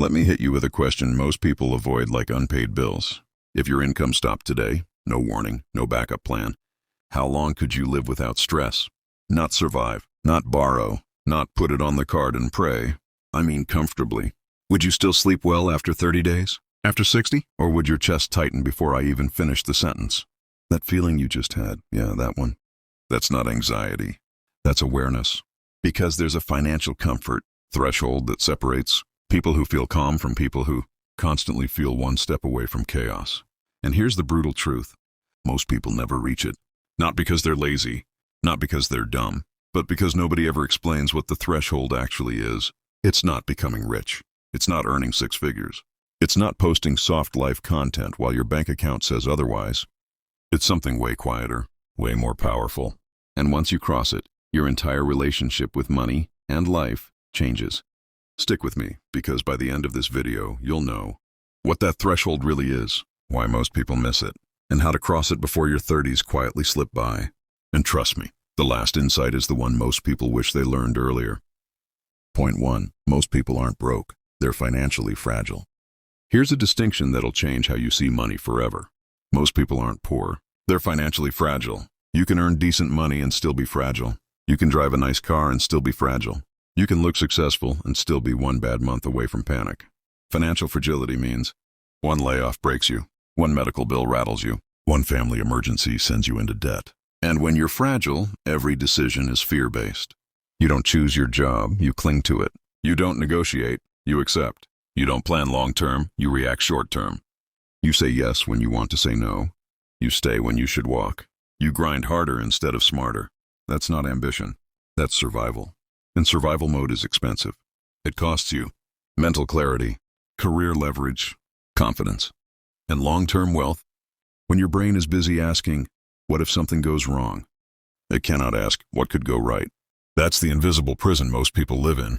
Let me hit you with a question most people avoid like unpaid bills. If your income stopped today, no warning, no backup plan, how long could you live without stress? Not survive, not borrow, not put it on the card and pray. I mean comfortably. Would you still sleep well after 30 days? After 60? Or would your chest tighten before I even finished the sentence? That feeling you just had, yeah, that one. That's not anxiety. That's awareness. Because there's a financial comfort threshold that separates people who feel calm from people who constantly feel one step away from chaos. And here's the brutal truth. Most people never reach it. Not because they're lazy, not because they're dumb, but because nobody ever explains what the threshold actually is. It's not becoming rich. It's not earning six figures. It's not posting soft life content while your bank account says otherwise. It's something way quieter, way more powerful. And once you cross it, your entire relationship with money and life changes. Stick with me, because by the end of this video, you'll know what that threshold really is, why most people miss it, and how to cross it before your 30s quietly slip by. And trust me, the last insight is the one most people wish they learned earlier. Point 1. Most people aren't broke. They're financially fragile. Here's a distinction that'll change how you see money forever. Most people aren't poor. They're financially fragile. You can earn decent money and still be fragile. You can drive a nice car and still be fragile. You can look successful and still be one bad month away from panic. Financial fragility means one layoff breaks you, one medical bill rattles you, one family emergency sends you into debt. And when you're fragile, every decision is fear-based. You don't choose your job, you cling to it. You don't negotiate, you accept. You don't plan long-term, you react short-term. You say yes when you want to say no. You stay when you should walk. You grind harder instead of smarter. That's not ambition. That's survival. And survival mode is expensive. It costs you mental clarity, career leverage, confidence, and long-term wealth. When your brain is busy asking, what if something goes wrong? It cannot ask, what could go right? That's the invisible prison most people live in.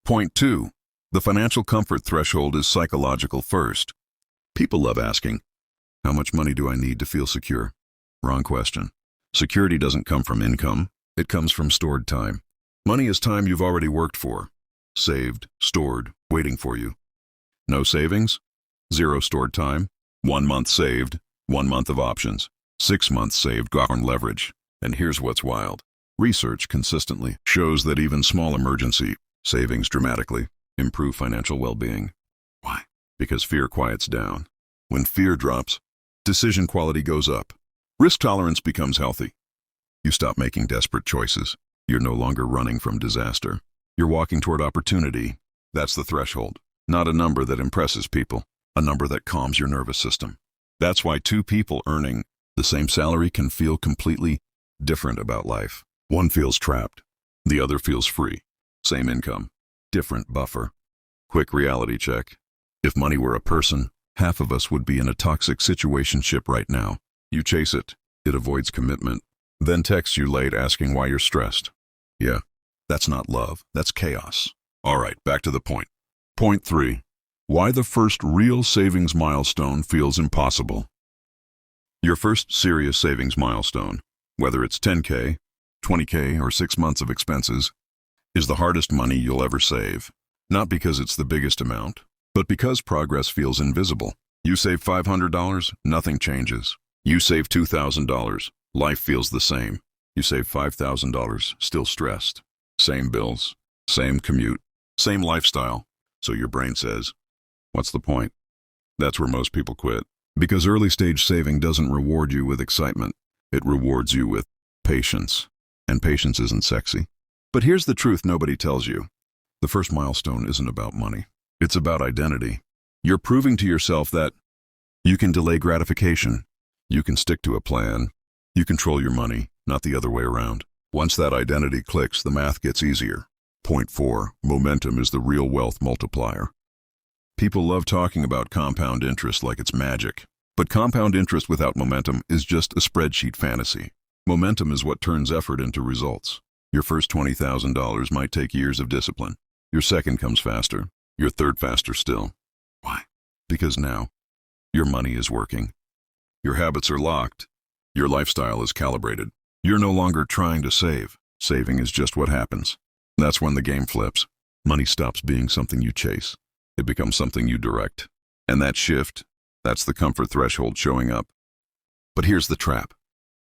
Point 2. The financial comfort threshold is psychological first. People love asking, how much money do I need to feel secure? Wrong question. Security doesn't come from income. It comes from stored time. Money is time you've already worked for. Saved, stored, waiting for you. No savings? Zero stored time. 1 month saved, 1 month of options. 6 months saved, gone leverage. And here's what's wild. Research consistently shows that even small emergency savings dramatically improve financial well-being. Why? Because fear quiets down. When fear drops, decision quality goes up. Risk tolerance becomes healthy. You stop making desperate choices. You're no longer running from disaster. You're walking toward opportunity. That's the threshold. Not a number that impresses people, a number that calms your nervous system. That's why two people earning the same salary can feel completely different about life. One feels trapped. The other feels free. Same income, different buffer. Quick reality check. If money were a person, half of us would be in a toxic situationship right now. You chase it. It avoids commitment. Then texts you late asking why you're stressed. Yeah, that's not love. That's chaos. All right, back to the point. Point 3. Why the first real savings milestone feels impossible. Your first serious savings milestone, whether it's 10K, 20K, or 6 months of expenses, is the hardest money you'll ever save. Not because it's the biggest amount, but because progress feels invisible. You save $500, nothing changes. You save $2,000, life feels the same. You save $5,000, still stressed. Same bills, same commute, same lifestyle. So your brain says, what's the point? That's where most people quit. Because early stage saving doesn't reward you with excitement. It rewards you with patience. And patience isn't sexy. But here's the truth nobody tells you. The first milestone isn't about money. It's about identity. You're proving to yourself that you can delay gratification. You can stick to a plan. You control your money, not the other way around. Once that identity clicks, the math gets easier. Point 4. Momentum is the real wealth multiplier. People love talking about compound interest like it's magic. But compound interest without momentum is just a spreadsheet fantasy. Momentum is what turns effort into results. Your first $20,000 might take years of discipline. Your second comes faster. Your third faster still. Why? Because now, your money is working. Your habits are locked. Your lifestyle is calibrated. You're no longer trying to save. Saving is just what happens. That's when the game flips. Money stops being something you chase. it becomes something you direct. And that shift, that's the comfort threshold showing up. But here's the trap.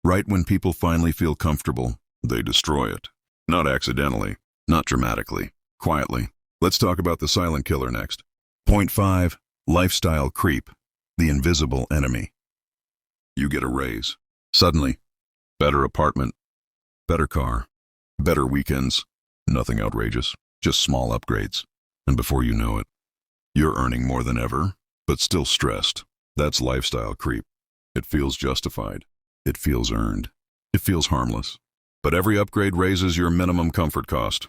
Right when people finally feel comfortable, they destroy it. Not accidentally, not dramatically, quietly. Let's talk about the silent killer next. Point 5. Lifestyle creep, the invisible enemy. You get a raise. Suddenly, better apartment, better car, better weekends. Nothing outrageous, just small upgrades. And before you know it, you're earning more than ever, but still stressed. That's lifestyle creep. It feels justified. It feels earned. It feels harmless. But every upgrade raises your minimum comfort cost.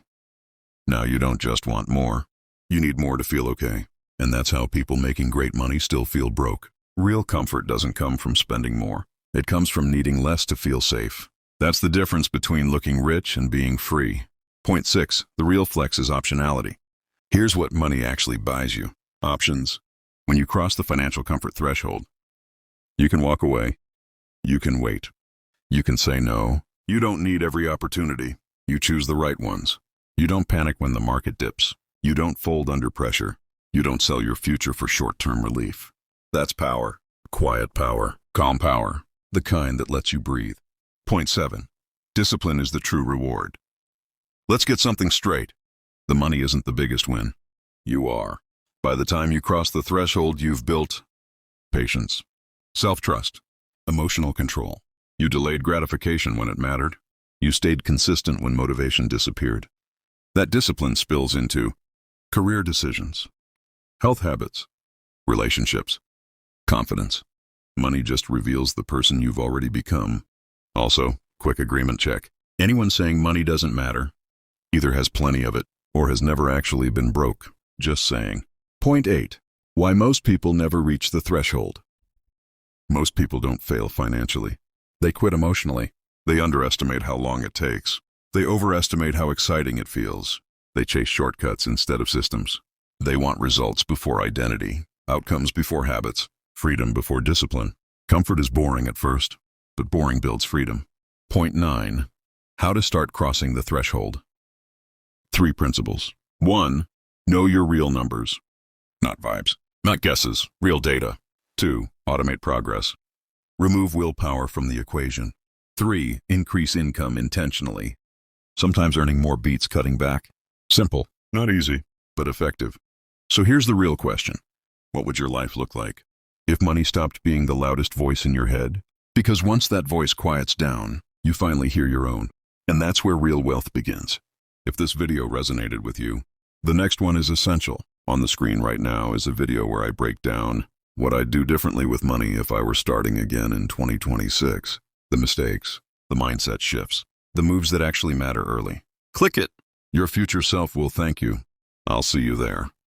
Now you don't just want more. You need more to feel okay. And that's how people making great money still feel broke. Real comfort doesn't come from spending more. It comes from needing less to feel safe. That's the difference between looking rich and being free. Point 6. The real flex is optionality. Here's what money actually buys you. Options. When you cross the financial comfort threshold, you can walk away. You can wait. You can say no. You don't need every opportunity. You choose the right ones. You don't panic when the market dips. You don't fold under pressure. You don't sell your future for short-term relief. That's power. Quiet power. Calm power. The kind that lets you breathe. Point 7. Discipline is the true reward. Let's get something straight. The money isn't the biggest win. You are. By the time you cross the threshold, you've built patience, self-trust, emotional control. You delayed gratification when it mattered. You stayed consistent when motivation disappeared. That discipline spills into career decisions, health habits, relationships, confidence. Money just reveals the person you've already become. Also, quick agreement check. Anyone saying money doesn't matter either has plenty of it or has never actually been broke. Just saying. Point 8. Why most people never reach the threshold. Most people don't fail financially. They quit emotionally. They underestimate how long it takes. They overestimate how exciting it feels. They chase shortcuts instead of systems. They want results before identity, outcomes before habits, freedom before discipline. Comfort is boring at first, but boring builds freedom. Point 9. How to start crossing the threshold. 3 principles. 1. Know your real numbers. Not vibes, not guesses, real data. 2. Automate progress. Remove willpower from the equation. 3. Increase income intentionally. Sometimes earning more beats cutting back. Simple, not easy, but effective. So here's the real question. What would your life look like if money stopped being the loudest voice in your head? Because once that voice quiets down, you finally hear your own. And that's where real wealth begins. If this video resonated with you, the next one is essential. On the screen right now is a video where I break down what I'd do differently with money if I were starting again in 2026. The mistakes, the mindset shifts, the moves that actually matter early. Click it. Your future self will thank you. I'll see you there.